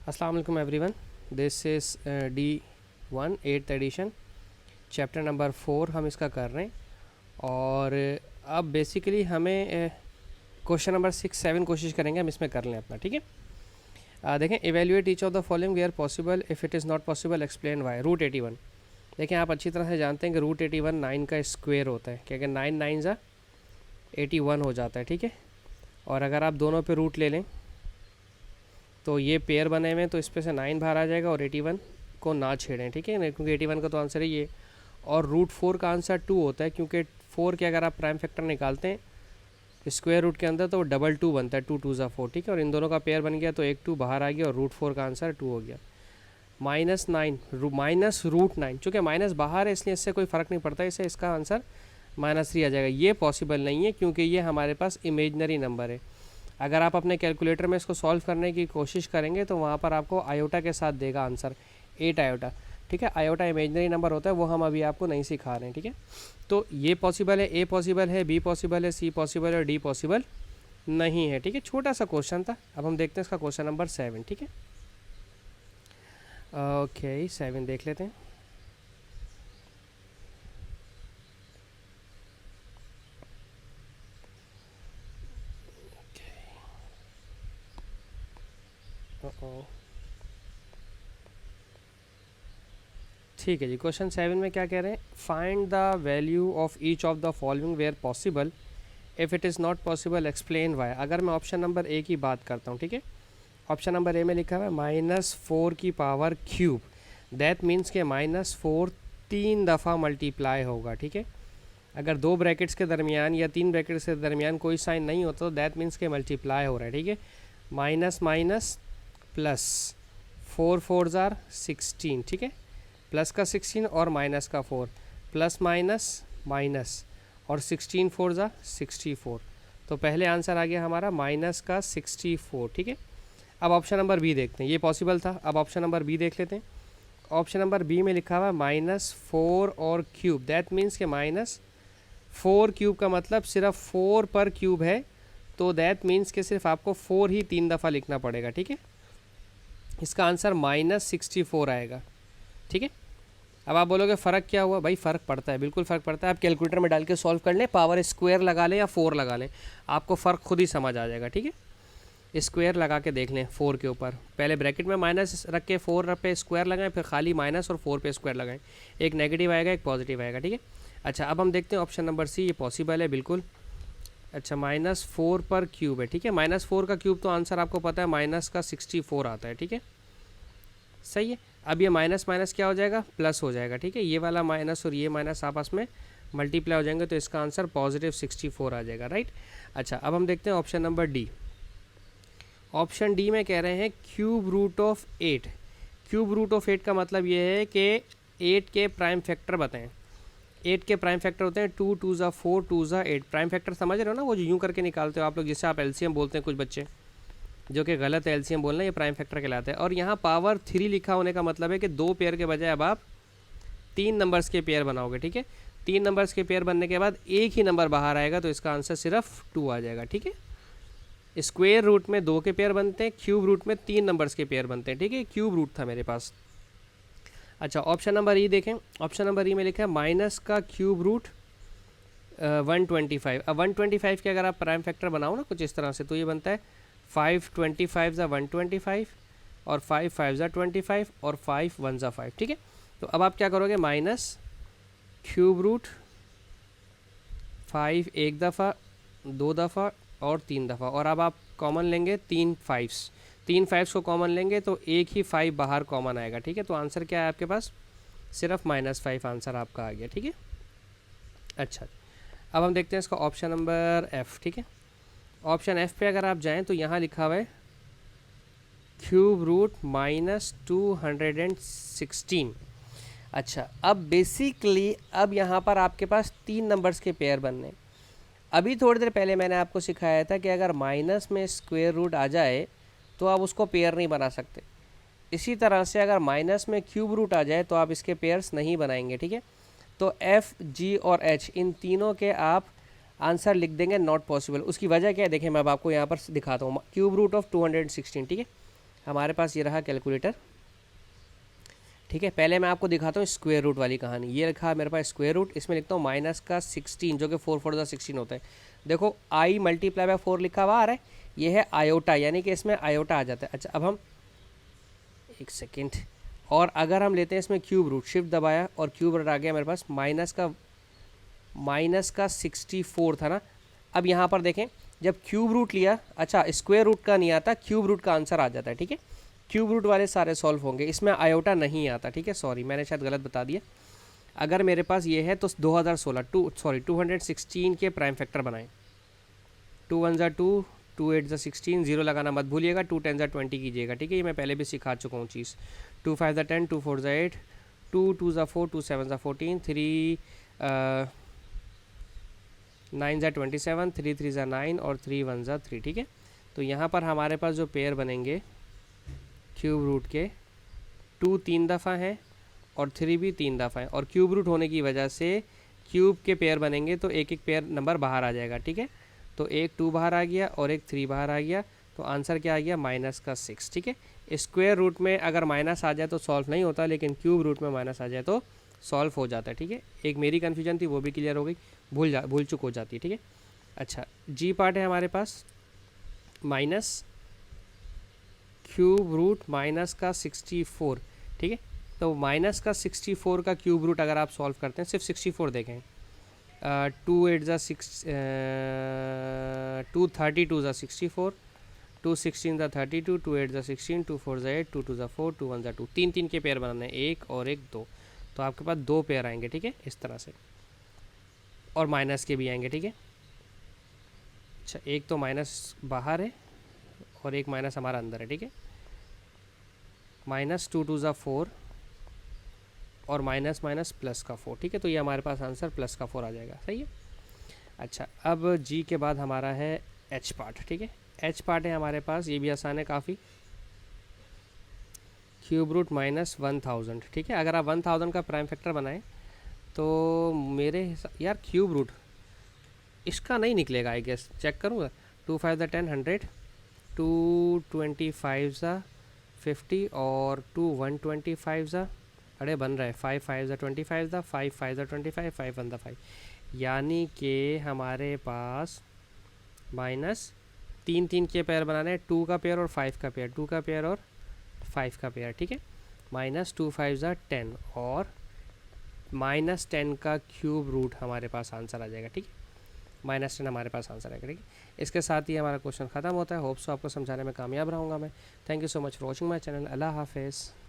अस्सलाम वालेकुम everyone, this is D1 8th edition, chapter number 4 हम इसका कर रहे हैं। और अब बेसिकली हमें क्वेश्चन नंबर 6 7 कोशिश करेंगे हम इसमें कर लें अपना, ठीक है। देखें, evaluate each of the following where possible, if it is not possible explain why. Root 81, देखें आप अच्छी तरह से जानते हैं कि रूट 81 9 का स्क्वायर होता है, क्या 9 9 ज़ा 81 हो जाता है, ठीक है। और अगर आप दोनों पे रूट ले लें तो ये पेयर बने हुए हैं, तो इस पे से 9 बाहर आ जाएगा और 81 को ना छेड़ें, ठीक है, क्योंकि 81 का तो आंसर है ये। और रूट 4 का आंसर 2 होता है, क्योंकि 4 के अगर आप प्राइम फैक्टर निकालते हैं स्क्वायर रूट के अंदर तो वो डबल 2 बनता है, 2 2 ज़ा 4, ठीक है। और इन दोनों का पेयर बन गया तो एक 2 बाहर आ गया और रूट 4 का आंसर 2 हो गया। -9 माइनस रूट 9, चूँकि माइनस बाहर है इसलिए इससे कोई फ़र्क नहीं पड़ता, इससे इसका आंसर -3 आ जाएगा। ये पॉसिबल नहीं है क्योंकि ये हमारे पास इमेजनरी नंबर है। अगर आप अपने कैलकुलेटर में इसको सॉल्व करने की कोशिश करेंगे तो वहाँ पर आपको आयोटा के साथ देगा आंसर, 8 आयोटा, ठीक है। आयोटा इमेजनरी नंबर होता है, वो हम अभी आपको नहीं सिखा रहे हैं, ठीक है। तो ये पॉसिबल है, ए पॉसिबल है, बी पॉसिबल है, सी पॉसिबल है, डी पॉसिबल नहीं है, ठीक है। छोटा सा क्वेश्चन था। अब हम देखते हैं इसका क्वेश्चन नंबर 7, ठीक है। ओके 7 देख लेते हैं। ठीक है जी, क्वेश्चन 7 में क्या कह रहे हैं, find the value of each of the following where possible, if it is not possible explain why. अगर मैं ऑप्शन नंबर ए की बात करता हूँ, ठीक है, ऑप्शन नंबर ए में लिखा हुआ है -4 की पावर क्यूब, दैट मीन्स के -4 3 दफ़ा मल्टीप्लाई होगा, ठीक है। अगर 2 ब्रैकेट्स के दरमियान या 3 ब्रैकेट्स के दरमियान कोई साइन नहीं होता तो दैट मीन्स के मल्टीप्लाई हो रहा है, ठीक है। माइनस माइनस प्लस, 4 4 ज़ार 16, ठीक है। प्लस का 16 और माइनस का 4, प्लस माइनस माइनस और 16 4 ज़ा 64। तो पहले आंसर आ गया हमारा माइनस का 64, ठीक है। अब ऑप्शन नंबर बी देखते हैं, ये पॉसिबल था। अब ऑप्शन नंबर बी देख लेते हैं। ऑप्शन नंबर बी में लिखा हुआ है -4 और क्यूब, दैट मीन्स के -4 क्यूब का मतलब सिर्फ 4 पर क्यूब है, तो दैट मीन्स के सिर्फ आपको 4 ही 3 दफ़ा लिखना पड़ेगा, ठीक है। इसका आंसर -64 आएगा, ठीक है। अब आप बोलोगे फ़र्क क्या हुआ, भाई फ़र्क पड़ता है, बिल्कुल फ़र्क पड़ता है। आप कैलकुलेटर में डाल के सॉल्व कर लें, पावर स्क्वायर लगा लें या 4 लगा लें, आपको फ़र्क खुद ही समझ आ जाएगा, ठीक है। स्क्वायर लगा के देख लें 4 के ऊपर, पहले ब्रैकेट में माइनस रख के 4 पे स्क्वायर लगाएं, फिर खाली माइनस और 4 पे स्क्वायर लगाएं, एक नेगेटिव आएगा एक पॉजिटिव आएगा, ठीक है। अच्छा, अब हम देखते हैं ऑप्शन नंबर सी, ये पॉसिबल है बिल्कुल। अच्छा, -4 पर क्यूब है, ठीक है। -4 का क्यूब तो आंसर आपको पता है माइनस का 64 आता है, ठीक है, सही है। अब ये माइनस माइनस क्या हो जाएगा, प्लस हो जाएगा, ठीक है। ये वाला माइनस और ये माइनस आपस में मल्टीप्लाई हो जाएंगे, तो इसका आंसर पॉजिटिव 64 आ जाएगा, राइट। अच्छा, अब हम देखते हैं option number D. Option D में कह रहे हैं cube root of 8। Cube root of 8 का मतलब ये है कि 8 के प्राइम फैक्टर बताएं। 8 के प्राइम फैक्टर होते हैं 2 2 ज़ा 4 2 ज़ा 8। प्राइम फैक्टर समझ रहे हो ना, वो जो यूँ करके निकालते हो आप लोग, जिससे आप एलसीएम बोलते हैं कुछ बच्चे, जो कि गलत है, एलसीएम बोलना, ये प्राइम फैक्टर कहलाता है। और यहाँ पावर 3 लिखा होने का मतलब है कि 2 पेयर के बजाय अब आप 3 नंबर्स के पेयर बनाओगे, ठीक है। 3 नंबर्स के पेयर बनने के बाद एक ही नंबर बाहर आएगा, तो इसका आंसर सिर्फ 2 आ जाएगा, ठीक है। स्क्वेयर रूट में 2 के पेयर बनते हैं, क्यूब रूट में 3 नंबर्स के पेयर बनते हैं, ठीक है। क्यूब रूट था मेरे पास। अच्छा, ऑप्शन नंबर ई देखें। ऑप्शन नंबर ई में लिखा है माइनस का क्यूब रूट 125। अब 125 के अगर आप प्राइम फैक्टर बनाओ ना कुछ इस तरह से, तो ये बनता है 5 25 ज़ा 125 और 5 5 ज़ा 25 और 5 1 ज़ा 5, ठीक है। तो अब आप क्या करोगे, माइनस क्यूब रूट 5 एक दफ़ा, 2 दफ़ा और 3 दफ़ा, और अब आप कॉमन लेंगे 3 5s को कॉमन लेंगे तो एक ही 5 बाहर कॉमन आएगा, ठीक है। तो आंसर क्या है आपके पास, सिर्फ -5 आंसर आपका आ गया, ठीक है। अच्छा, अब हम देखते हैं इसका ऑप्शन नंबर एफ़, ठीक है। ऑप्शन एफ़ पे अगर आप जाएं तो यहाँ लिखा हुआ है क्यूब रूट -216। अच्छा, अब बेसिकली अब यहाँ पर आपके पास 3 नंबर्स के पेयर बनने। अभी थोड़ी देर पहले मैंने आपको सिखाया था कि अगर माइनस में स्क्वायर रूट आ जाए तो आप उसको पेयर नहीं बना सकते। इसी तरह से अगर माइनस में क्यूब रूट आ जाए तो आप इसके पेयर्स नहीं बनाएंगे, ठीक है। तो एफ़ जी और एच, इन तीनों के आप आंसर लिख देंगे नॉट पॉसिबल। उसकी वजह क्या है देखें, मैं अब आपको यहाँ पर दिखाता हूँ। क्यूब रूट ऑफ 216, ठीक है, हमारे पास ये रहा कैलकुलेटर, ठीक है। पहले मैं आपको दिखाता हूँ स्क्वायर रूट वाली कहानी। ये रखा मेरे पास स्क्वायर रूट, इसमें लिखता हूँ माइनस का 16 जो कि 4 4 16 होता है। देखो आई मल्टीप्लाई बाय 4 लिखा हुआ आ रहा है, ये है आयोटा, यानी कि इसमें आयोटा आ जाता है। अच्छा अब हम एक सेकेंड, और अगर हम लेते हैं इसमें क्यूब रूट, शिफ्ट दबाया और क्यूब रूट आ गया मेरे पास माइनस का 64 था ना। अब यहाँ पर देखें जब क्यूब रूट लिया, अच्छा स्क्वायर रूट का नहीं आता, क्यूब रूट का आंसर आ जाता है, ठीक है। क्यूब रूट वाले सारे सॉल्व होंगे, इसमें आयोटा नहीं आता, ठीक है। सॉरी मैंने शायद गलत बता दिया। अगर मेरे पास ये है तो 216 के प्राइम फैक्टर बनाएं। 2 1 ज़ा 2, 2 8 ज़ा 16, जीरो लगाना मत भूलिएगा, 2 10 ज़ा 20 कीजिएगा, ठीक है। ये मैं पहले भी सिखा चुका हूँ चीज़। 2 5 ज़ा 10, 2 4 ज़ा 8, 2 2 ज़ा 4, 2 7 ज़ा 14, 3 9 ज़ा 27, 3 3 ज़ा 9 और 3 1 ज़ा 3, ठीक है। तो यहाँ पर हमारे पास जो पेयर बनेंगे क्यूब रूट के, 2 3 दफ़ा हैं और 3 भी 3 दफ़ा है, और क्यूब रूट होने की वजह से क्यूब के पेयर बनेंगे तो एक एक पेयर नंबर बाहर आ जाएगा, ठीक है। तो एक 2 बाहर आ गया और एक 3 बाहर आ गया, तो आंसर क्या आ गया माइनस का 6, ठीक है। स्क्वायर रूट में अगर माइनस आ जाए तो सॉल्व नहीं होता, लेकिन क्यूब रूट में माइनस आ जाए तो सॉल्व हो जाता है, ठीक है। एक मेरी कन्फ्यूजन थी वो भी क्लियर हो गई, भूल चुक हो जाती है, ठीक है। अच्छा जी पार्ट है हमारे पास माइनस क्यूब रूट माइनस का 64, ठीक है। तो माइनस का 64 का क्यूब रूट अगर आप सॉल्व करते हैं, सिर्फ 64 देखें, 2 8 ज़ा 6, 2 32 ज़ा 64, 2 16 ज़ा 32, 2 8 ज़ा 16, 2 4 ज़ा 8, 2 2 ज़ा 4, 2 1 ज़ा 2, 3 3 के पेयर बनाने हैं, एक और एक दो, तो आपके पास 2 पेयर आएंगे, ठीक है, इस तरह से, और माइनस के भी आएंगे, ठीक है। अच्छा एक तो माइनस बाहर है और एक माइनस हमारा अंदर है, ठीक है। माइनस 2 2 ज़ा 4 और माइनस माइनस प्लस का 4, ठीक है। तो ये हमारे पास आंसर प्लस का 4 आ जाएगा, सही है। अच्छा अब जी के बाद हमारा है एच पार्ट, ठीक है। एच पार्ट है हमारे पास, ये भी आसान है काफ़ी, क्यूब रूट माइनस 1000, ठीक है। अगर आप 1000 का प्राइम फैक्टर बनाएं तो मेरे यार क्यूब रूट इसका नहीं निकलेगा, आई गेस, चेक करूँगा। 2 5 ज़ा 10 100, 2 25 ज़ा 50 और 2 125 ज़ा, अरे बन रहा है 5 5 ज़ा 25 ज़ा, 5 5 ज़ा 25, 5 1 ज़ा 5, यानी कि हमारे पास माइनस 3 3 के पेयर बनाने हैं, 2 का पेयर और 5 का पेयर, 2 का पेयर और 5 का पेयर, ठीक है। माइनस 2 5 ज़ा 10 और माइनस 10 का क्यूब रूट हमारे पास आंसर आ जाएगा, ठीक है। माइनस 10 हमारे पास आंसर आएगा, ठीक है। इसके साथ ही हमारा क्वेश्चन ख़त्म होता है। होप्स आपको समझाने में कामयाब रहूँगा मैं। Thank you so much for watching my channel. अल्लाह हाफिज़।